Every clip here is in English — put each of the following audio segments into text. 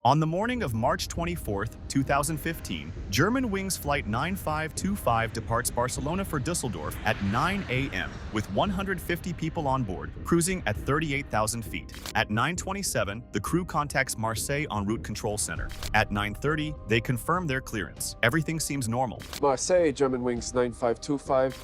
On the morning of March 24, 2015, Germanwings Flight 9525 departs Barcelona for Düsseldorf at 9 a.m. with 150 people on board, cruising at 38,000 feet. At 9:27, the crew contacts Marseille en route control center. At 9:30, they confirm their clearance. Everything seems normal. Marseille, Germanwings 9525.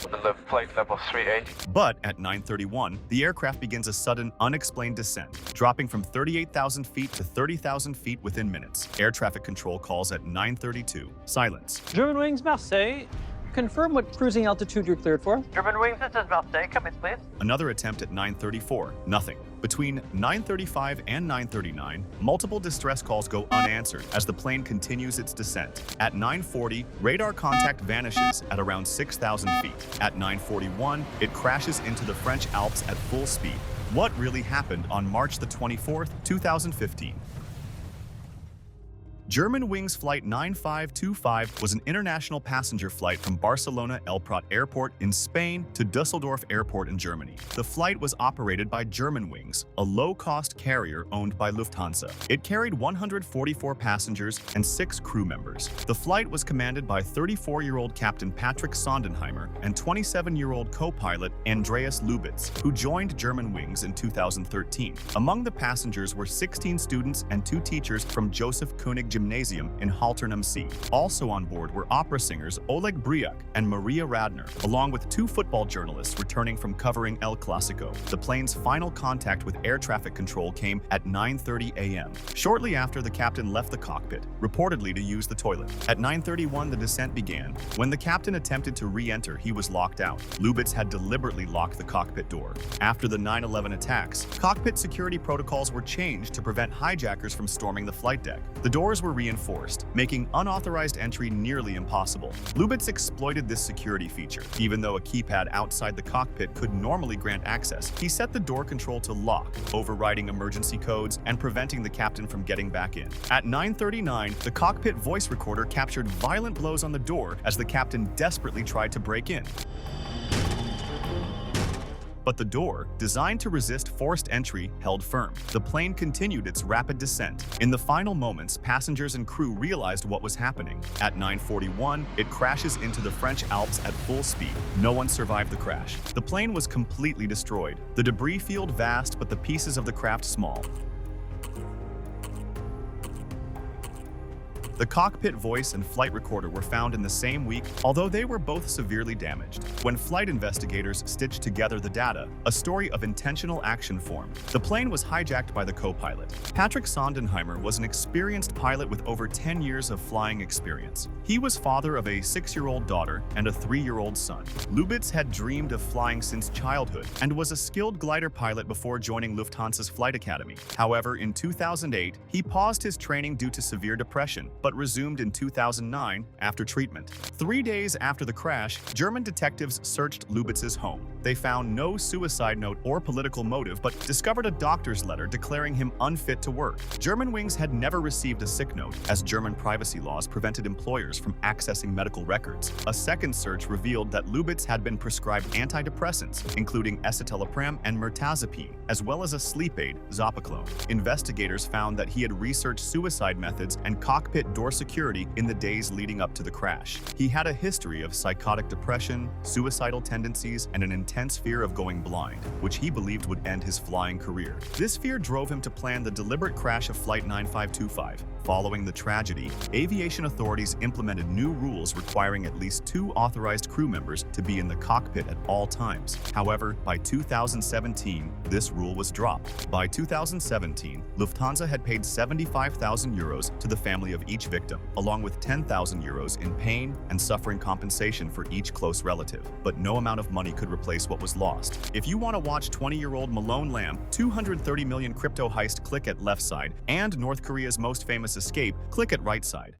Flight level 3A. But at 9:31, the aircraft begins a sudden, unexplained descent, dropping from 38,000 feet to 30,000 feet within minutes. Air traffic control calls at 9:32. Silence. Germanwings Marseille, confirm what cruising altitude you're cleared for. Germanwings, this is Marseille. Come in, please. Another attempt at 9:34. Nothing. Between 9:35 and 9:39, multiple distress calls go unanswered as the plane continues its descent. At 9:40, radar contact vanishes at around 6,000 feet. At 9:41, it crashes into the French Alps at full speed. What really happened on March the 24th, 2015? Germanwings Flight 9525 was an international passenger flight from Barcelona El Prat Airport in Spain to Düsseldorf Airport in Germany. The flight was operated by Germanwings, a low-cost carrier owned by Lufthansa. It carried 144 passengers and 6 crew members. The flight was commanded by 34-year-old Captain Patrick Sondenheimer and 27-year-old co-pilot Andreas Lubitz, who joined Germanwings in 2013. Among the passengers were 16 students and 2 teachers from Joseph Koenig Gymnasium in Haltern am See. Also on board were opera singers Oleg Briuk and Maria Radner, along with 2 football journalists returning from covering El Clasico. The plane's final contact with air traffic control came at 9:30 a.m. Shortly after, the captain left the cockpit, reportedly to use the toilet. At 9:31, the descent began. When the captain attempted to re-enter, he was locked out. Lubitz had deliberately locked the cockpit door. After the 9/11 attacks, cockpit security protocols were changed to prevent hijackers from storming the flight deck. The doors were reinforced, making unauthorized entry nearly impossible. Lubitz exploited this security feature. Even though a keypad outside the cockpit could normally grant access, he set the door control to lock, overriding emergency codes and preventing the captain from getting back in. At 9:39, the cockpit voice recorder captured violent blows on the door as the captain desperately tried to break in. But the door, designed to resist forced entry, held firm. The plane continued its rapid descent. In the final moments, passengers and crew realized what was happening. At 9:41, it crashes into the French Alps at full speed. No one survived the crash. The plane was completely destroyed. The debris field vast, but the pieces of the craft small. The cockpit voice and flight recorder were found in the same week, although they were both severely damaged. When flight investigators stitched together the data, a story of intentional action formed. The plane was hijacked by the co-pilot. Patrick Sondenheimer was an experienced pilot with over 10 years of flying experience. He was father of a 6-year-old daughter and a 3-year-old son. Lubitz had dreamed of flying since childhood and was a skilled glider pilot before joining Lufthansa's flight academy. However, in 2008, he paused his training due to severe depression, but resumed in 2009 after treatment. 3 days after the crash, German detectives searched Lubitz's home. They found no suicide note or political motive, but discovered a doctor's letter declaring him unfit to work. Germanwings had never received a sick note, as German privacy laws prevented employers from accessing medical records. A second search revealed that Lubitz had been prescribed antidepressants, including escitalopram and mirtazapine, as well as a sleep aid, Zopiclone. Investigators found that he had researched suicide methods and cockpit door security in the days leading up to the crash. He had a history of psychotic depression, suicidal tendencies, and an intense fear of going blind, which he believed would end his flying career. This fear drove him to plan the deliberate crash of Flight 9525. Following the tragedy, aviation authorities implemented new rules requiring at least 2 authorized crew members to be in the cockpit at all times. However, by 2017, this rule was dropped. By 2017, Lufthansa had paid 75,000 euros to the family of each victim, along with 10,000 euros in pain and suffering compensation for each close relative. But no amount of money could replace what was lost. If you want to watch 20-year-old Malone Lamb, 230 million crypto heist, click at left side, and North Korea's most famous escape, click at right side.